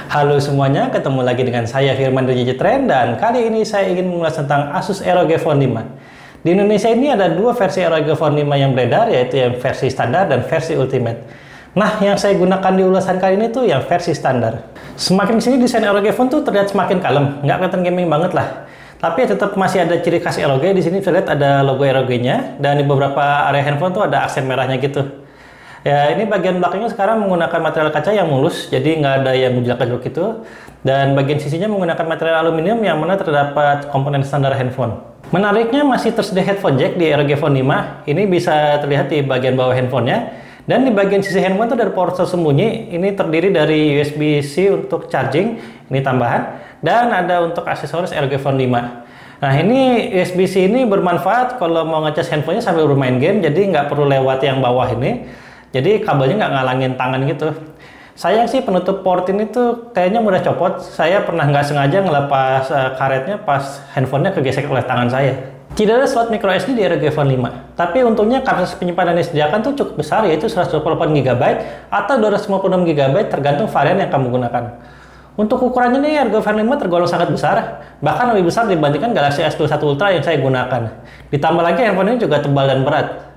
Halo semuanya, ketemu lagi dengan saya Firman dari Trend dan kali ini saya ingin mengulas tentang Asus ROG Phone 5. Di Indonesia ini ada dua versi ROG Phone 5 yang beredar, yaitu yang versi standar dan versi ultimate. Nah, yang saya gunakan di ulasan kali ini tuh yang versi standar. Semakin sini desain ROG Phone tuh terlihat semakin kalem, nggak kelihatan gaming banget lah. Tapi tetap masih ada ciri khas ROG. Di sini bisa lihat ada logo ROG-nya dan di beberapa area handphone tuh ada aksen merahnya gitu. Ya, ini bagian belakangnya sekarang menggunakan material kaca yang mulus, jadi nggak ada yang menjelek-jelek gitu. Dan bagian sisinya menggunakan material aluminium yang mana terdapat komponen standar handphone. Menariknya masih tersedia headphone jack di ROG Phone 5. Ini bisa terlihat di bagian bawah handphonenya. Dan di bagian sisi handphone itu ada port tersembunyi. Ini terdiri dari USB-C untuk charging, ini tambahan. Dan ada untuk aksesoris ROG Phone 5. Nah, ini USB-C ini bermanfaat kalau mau ngecas handphonenya sambil bermain game, jadi nggak perlu lewat yang bawah ini. Jadi kabelnya nggak ngalangin tangan gitu. Sayang sih penutup port ini tuh kayaknya mudah copot. Saya pernah nggak sengaja ngelepas karetnya pas handphonenya kegesek oleh tangan saya. Tidak ada slot micro SD di ROG Phone 5. Tapi untungnya kapasitas penyimpanan yang disediakan tuh cukup besar, yaitu 128 GB atau 256 GB tergantung varian yang kamu gunakan. Untuk ukurannya nih, ROG Phone 5 tergolong sangat besar, bahkan lebih besar dibandingkan Galaxy S21 Ultra yang saya gunakan. Ditambah lagi handphone ini juga tebal dan berat.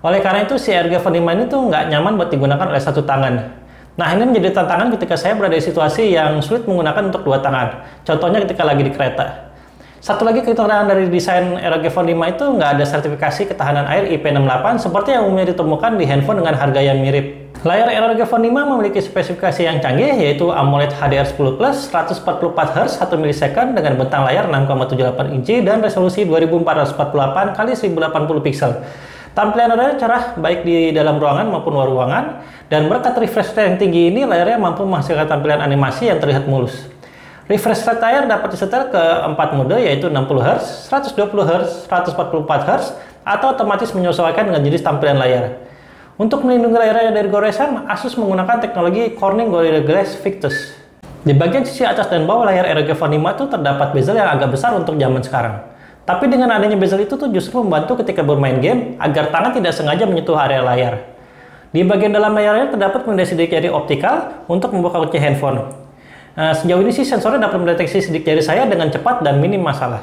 Oleh karena itu, si ROG Phone 5 ini tuh nggak nyaman buat digunakan oleh satu tangan. Nah, ini menjadi tantangan ketika saya berada di situasi yang sulit menggunakan untuk dua tangan. Contohnya ketika lagi di kereta. Satu lagi kekurangan dari desain ROG Phone 5 itu nggak ada sertifikasi ketahanan air IP68 seperti yang umumnya ditemukan di handphone dengan harga yang mirip. Layar ROG Phone 5 memiliki spesifikasi yang canggih, yaitu AMOLED HDR10+, 144Hz 1 ms dengan bentang layar 6,78 inci dan resolusi 2448 x 1080 pixel. Tampilan layarnya cerah baik di dalam ruangan maupun luar ruangan, dan berkat refresh rate yang tinggi ini layarnya mampu menghasilkan tampilan animasi yang terlihat mulus. Refresh rate layar dapat disetel ke 4 mode, yaitu 60Hz, 120Hz, 144Hz, atau otomatis menyesuaikan dengan jenis tampilan layar. Untuk melindungi layarnya dari goresan, Asus menggunakan teknologi Corning Gorilla Glass Victus. Di bagian sisi atas dan bawah layar ROG Phone 5 itu terdapat bezel yang agak besar untuk zaman sekarang. Tapi dengan adanya bezel itu tuh justru membantu ketika bermain game agar tangan tidak sengaja menyentuh area layar. Di bagian dalam layarnya terdapat pendeteksi sidik jari optikal untuk membuka kunci handphone. Sejauh ini sih sensornya dapat mendeteksi sidik jari saya dengan cepat dan minim masalah.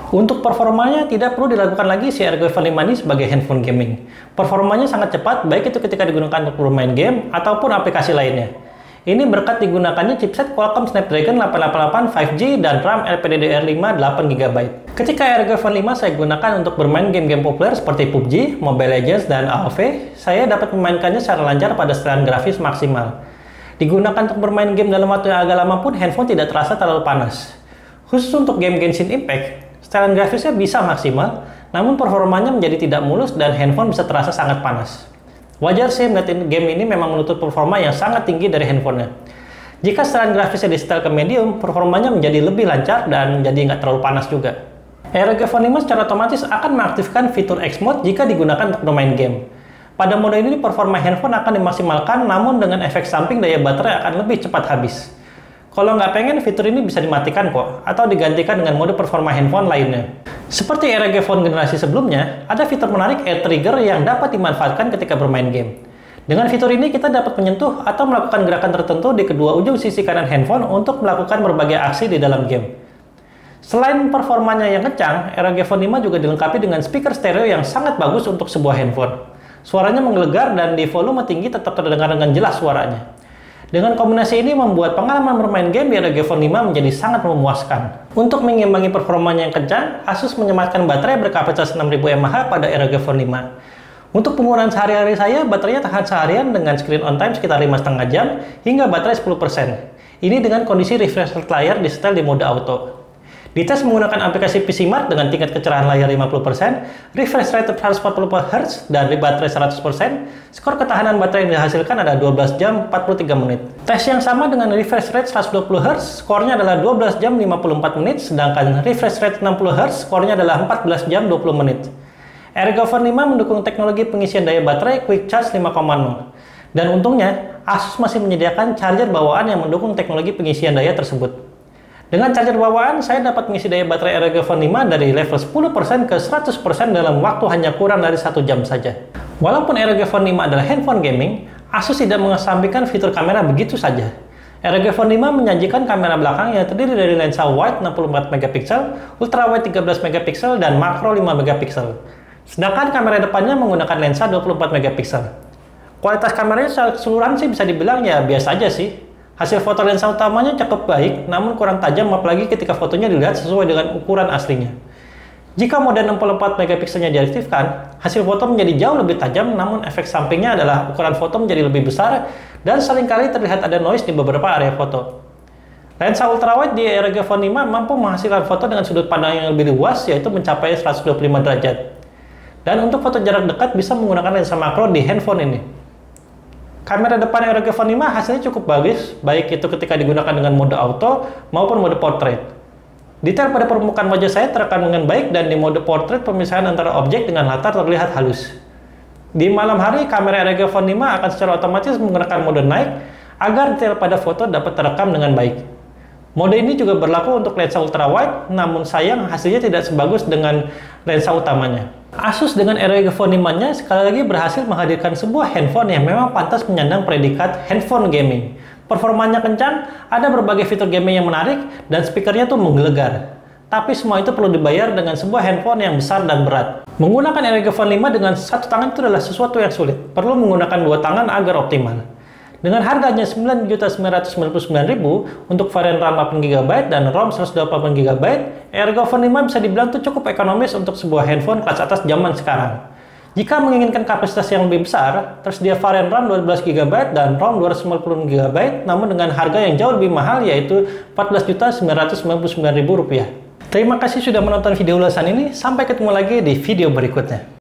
Untuk performanya tidak perlu diragukan lagi si ROG Phone 5 ini sebagai handphone gaming. Performanya sangat cepat baik itu ketika digunakan untuk bermain game ataupun aplikasi lainnya. Ini berkat digunakannya chipset Qualcomm Snapdragon 888 5G dan RAM LPDDR5 8GB. Ketika ROG Phone 5 saya gunakan untuk bermain game-game populer seperti PUBG, Mobile Legends, dan AoV, saya dapat memainkannya secara lancar pada setelan grafis maksimal. Digunakan untuk bermain game dalam waktu yang agak lama pun handphone tidak terasa terlalu panas. Khusus untuk game Genshin Impact, setelan grafisnya bisa maksimal, namun performanya menjadi tidak mulus dan handphone bisa terasa sangat panas. Wajar sih melihat game ini memang menuntut performa yang sangat tinggi dari handphonenya. Jika setelan grafisnya di-setel ke medium, performanya menjadi lebih lancar dan jadi nggak terlalu panas juga. ROG Phone 5 secara otomatis akan mengaktifkan fitur X Mode jika digunakan untuk bermain game. Pada mode ini performa handphone akan dimaksimalkan, namun dengan efek samping daya baterai akan lebih cepat habis. Kalau nggak pengen, fitur ini bisa dimatikan kok, atau digantikan dengan mode performa handphone lainnya. Seperti ROG Phone generasi sebelumnya, ada fitur menarik Air Trigger yang dapat dimanfaatkan ketika bermain game. Dengan fitur ini, kita dapat menyentuh atau melakukan gerakan tertentu di kedua ujung sisi kanan handphone untuk melakukan berbagai aksi di dalam game. Selain performanya yang kencang, ROG Phone 5 juga dilengkapi dengan speaker stereo yang sangat bagus untuk sebuah handphone. Suaranya menggelegar dan di volume tinggi tetap terdengar dengan jelas suaranya. Dengan kombinasi ini membuat pengalaman bermain game di ROG Phone 5 menjadi sangat memuaskan. Untuk mengimbangi performanya yang kencang, Asus menyematkan baterai berkapasitas 6000 mAh pada ROG Phone 5. Untuk penggunaan sehari-hari saya, baterainya tahan seharian dengan screen on time sekitar 5,5 jam hingga baterai 10%. Ini dengan kondisi refresh rate layar disetel di mode auto. Dites menggunakan aplikasi PCMark dengan tingkat kecerahan layar 50%, refresh rate 140Hz, dan baterai 100%, skor ketahanan baterai yang dihasilkan ada 12 jam 43 menit. Tes yang sama dengan refresh rate 120Hz, skornya adalah 12 jam 54 menit, sedangkan refresh rate 60Hz, skornya adalah 14 jam 20 menit. ROG Phone 5 mendukung teknologi pengisian daya baterai Quick Charge 5.0. Dan untungnya, Asus masih menyediakan charger bawaan yang mendukung teknologi pengisian daya tersebut. Dengan charger bawaan, saya dapat mengisi daya baterai ROG Phone 5 dari level 10% ke 100% dalam waktu hanya kurang dari 1 jam saja. Walaupun ROG Phone 5 adalah handphone gaming, Asus tidak mengesampingkan fitur kamera begitu saja. ROG Phone 5 menyajikan kamera belakang yang terdiri dari lensa wide 64 MP, ultra wide 13 MP, dan makro 5 MP. Sedangkan kamera depannya menggunakan lensa 24 MP. Kualitas kameranya secara keseluruhan sih bisa dibilang ya biasa aja sih. Hasil foto lensa utamanya cukup baik, namun kurang tajam apalagi ketika fotonya dilihat sesuai dengan ukuran aslinya. Jika mode 64 MP-nya diaktifkan, hasil foto menjadi jauh lebih tajam, namun efek sampingnya adalah ukuran foto menjadi lebih besar dan seringkali terlihat ada noise di beberapa area foto. Lensa ultrawide di ROG Phone 5 mampu menghasilkan foto dengan sudut pandang yang lebih luas, yaitu mencapai 125 derajat. Dan untuk foto jarak dekat bisa menggunakan lensa makro di handphone ini. Kamera depan ROG Phone 5 hasilnya cukup bagus, baik itu ketika digunakan dengan mode auto maupun mode portrait. Detail pada permukaan wajah saya terekam dengan baik dan di mode portrait pemisahan antara objek dengan latar terlihat halus. Di malam hari, kamera ROG Phone 5 akan secara otomatis menggunakan mode night agar detail pada foto dapat terekam dengan baik. Mode ini juga berlaku untuk lensa ultrawide, namun sayang hasilnya tidak sebagus dengan lensa utamanya. Asus dengan ROG Phone 5-nya sekali lagi berhasil menghadirkan sebuah handphone yang memang pantas menyandang predikat handphone gaming. Performanya kencang, ada berbagai fitur gaming yang menarik, dan speakernya tuh menggelegar. Tapi semua itu perlu dibayar dengan sebuah handphone yang besar dan berat. Menggunakan ROG Phone 5 dengan satu tangan itu adalah sesuatu yang sulit. Perlu menggunakan dua tangan agar optimal. Dengan harganya Rp9.999.000 untuk varian RAM 8GB dan ROM 128GB, ROG Phone 5 bisa dibilang tuh cukup ekonomis untuk sebuah handphone kelas atas zaman sekarang. Jika menginginkan kapasitas yang lebih besar, tersedia varian RAM 12GB dan ROM 250GB, namun dengan harga yang jauh lebih mahal yaitu Rp14.999.000. Terima kasih sudah menonton video ulasan ini, sampai ketemu lagi di video berikutnya.